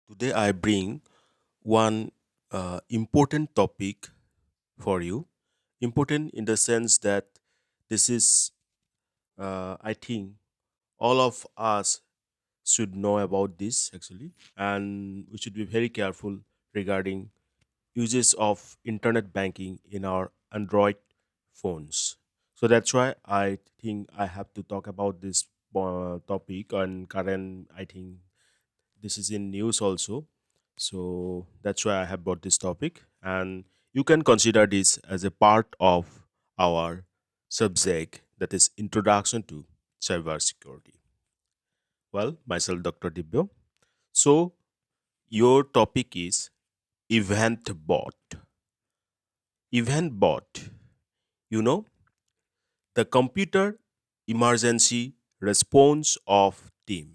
Today, I bring one important topic for you. Important in the sense that this is, I think, all of us should know about this actually, and we should be very careful regarding uses of internet banking in our Android phones. So that's why I think I have to talk about this topic and current. I think this is in news also, so that's why I have brought this topic, and you can consider this as a part of our subject, that is introduction to cyber security. Well, myself Dr. Dibyo. So your topic is event bot. Event bot, you know, the computer emergency response of team.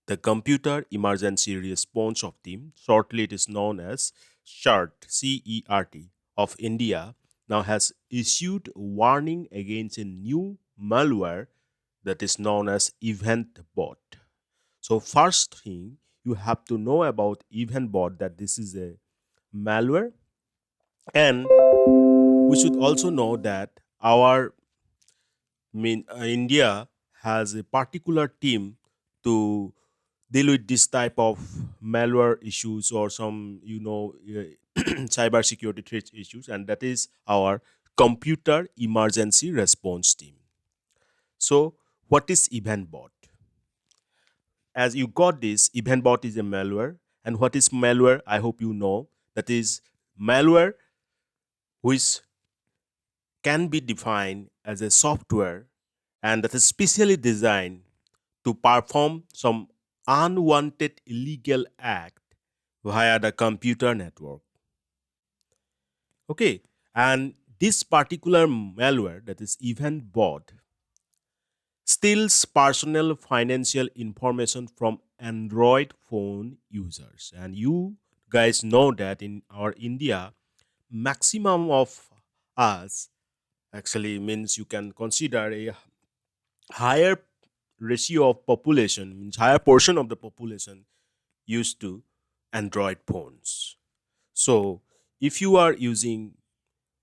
The Computer Emergency Response of Team, shortly it is known as CERT of India, now has issued warning against a new malware that is known as Event Bot. So first thing you have to know about Event Bot, that this is a malware, and we should also know that our India has a particular team to deal with this type of malware issues or some cyber security threat issues, and that is our computer emergency response team. So what is event bot? As you got this, event bot is a malware. And what is malware? I hope you know. That is malware which can be defined as a software and that is specially designed to perform some unwanted illegal act via the computer network. Okay, and this particular malware, that is event bot, steals personal financial information from Android phone users. And you guys know that in our India, maximum of us actually means you can consider a higher ratio of population, means higher portion of the population used to Android phones. So if you are using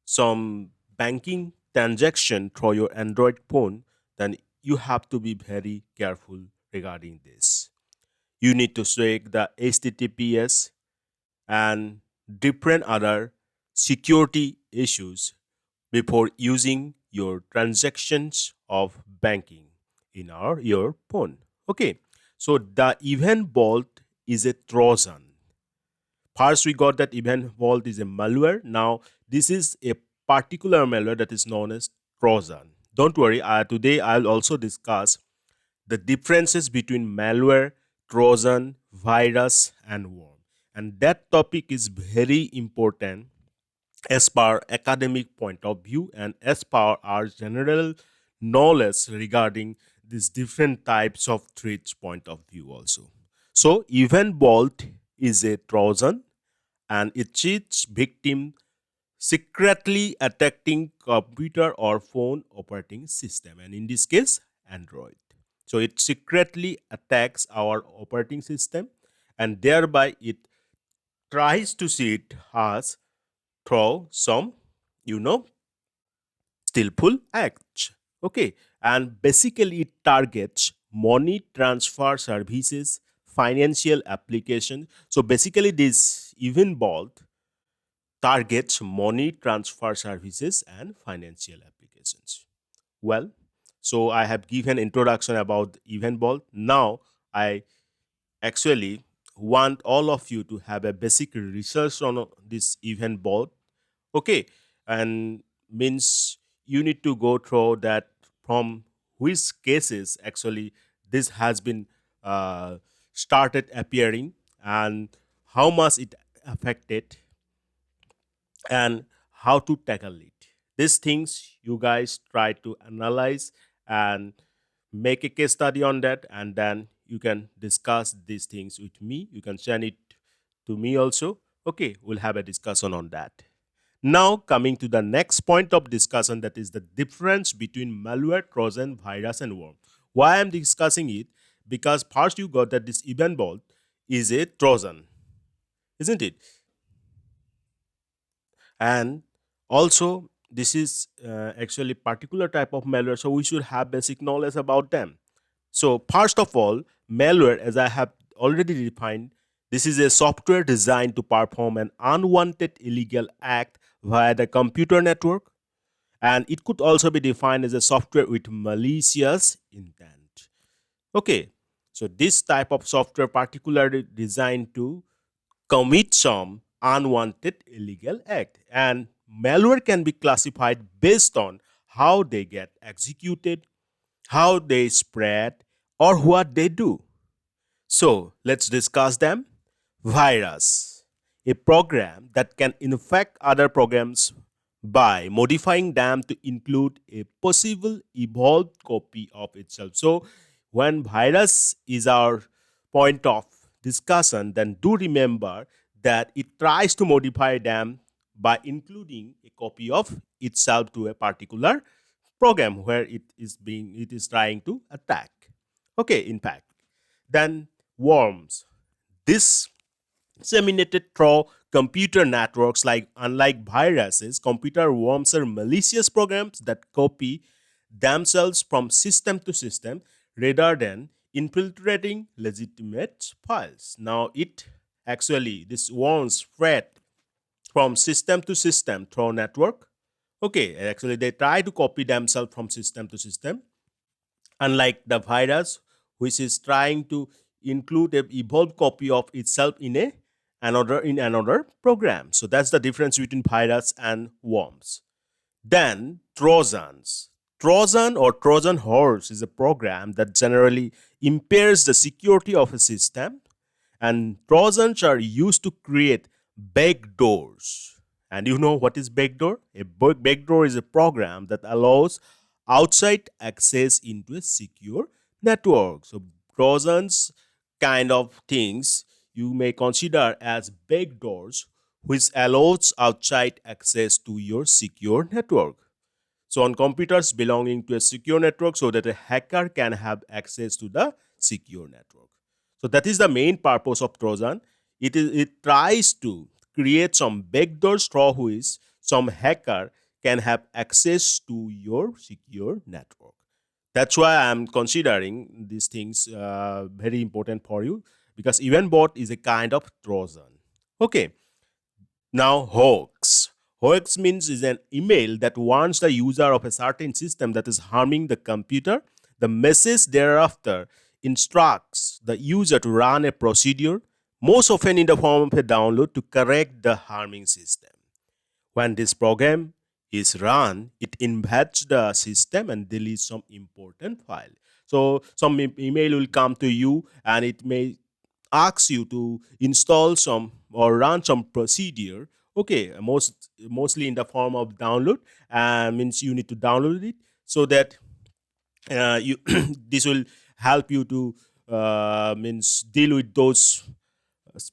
some banking transaction through your Android phone, then you have to be very careful regarding this. You need to check the HTTPS and different other security issues before using your transactions of banking in your phone. Okay, so the event vault is a Trojan. First, we got that event vault is a malware. Now, this is a particular malware that is known as Trojan. Don't worry, today I'll also discuss the differences between malware, Trojan, virus, and worm. And that topic is very important as per academic point of view and as per our general knowledge regarding these different types of threats point of view also. So event vault is a Trojan and it cheats victim secretly attacking computer or phone operating system, and in this case Android. So it secretly attacks our operating system and thereby it tries to cheat us through some you know skillful acts. Okay, and basically it targets money transfer services, financial application. So basically this event vault targets money transfer services and financial applications. Well, so I have given introduction about event vault. Now I actually want all of you to have a basic research on this event vault. Okay, and means you need to go through that from which cases actually this has been uh, started appearing and how much it affected and how to tackle it. These things you guys try to analyze and make a case study on that, and then you can discuss these things with me. You can send it to me also. Okay, we'll have a discussion on that. Now, coming to the next point of discussion, that is the difference between malware, Trojan, virus, and worm. Why I'm discussing it? Because first you got that this event vault is a Trojan, isn't it? And also, this is actually particular type of malware, so we should have basic knowledge about them. So first of all, malware, as I have already defined, this is a software designed to perform an unwanted illegal act via the computer network, and it could also be defined as a software with malicious intent. Okay, so this type of software particularly designed to commit some unwanted illegal act, and malware can be classified based on how they get executed, how they spread, or what they do. So let's discuss them. Virus, a program that can infect other programs by modifying them to include a possible evolved copy of itself. So when virus is our point of discussion, then do remember that it tries to modify them by including a copy of itself to a particular program where it is trying to attack. Okay, in fact, then worms. This disseminated through computer networks. Like unlike viruses, computer worms are malicious programs that copy themselves from system to system rather than infiltrating legitimate files. Now it actually this worms spread from system to system through network. Okay, actually they try to copy themselves from system to system, unlike the virus, which is trying to include a evolved copy of itself in another program. So that's the difference between virus and worms. Then Trojans. Trojan or Trojan horse is a program that generally impairs the security of a system, and Trojans are used to create backdoors. And you know what is backdoor? A backdoor is a program that allows outside access into a secure network. So Trojans kind of things you may consider as backdoors, which allows outside access to your secure network. So on computers belonging to a secure network, so that a hacker can have access to the secure network. So that is the main purpose of Trojan. It tries to create some backdoors through which some hacker can have access to your secure network. That's why I'm considering these things very important for you, because even bot is a kind of Trojan. Okay, now, hoax. Hoax means is an email that warns the user of a certain system that is harming the computer. The message thereafter instructs the user to run a procedure, most often in the form of a download, to correct the harming system. When this program is run, it embeds the system and deletes some important file. So some email will come to you and it may ask you to install some or run some procedure. Okay, mostly in the form of download, means you need to download it so that you this will help you to means deal with those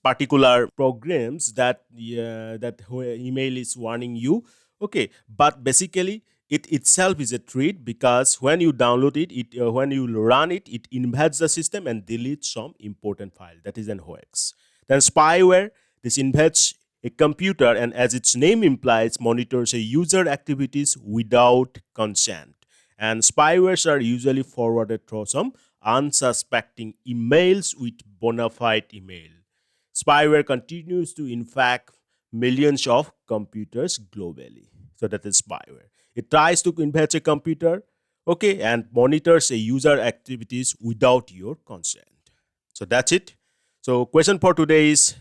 particular programs that email is warning you. Okay, but basically it itself is a treat, because when you download it, when you run it, it embeds the system and deletes some important file. That is an hoax. Then spyware. This embeds a computer and, as its name implies, monitors a user activities without consent. And spywares are usually forwarded through some unsuspecting emails with bona fide email. Spyware continues to infect millions of computers globally. So that is spyware. It tries to infect a computer, okay, and monitors a user activities without your consent. So that's it. So question for today is,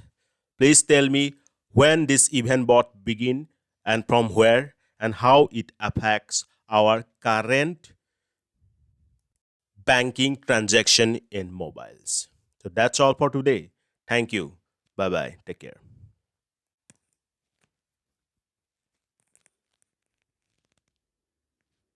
please tell me when this event bot begin and from where, and how it affects our current banking transaction in mobiles. So that's all for today. Thank you. Bye bye. Take care.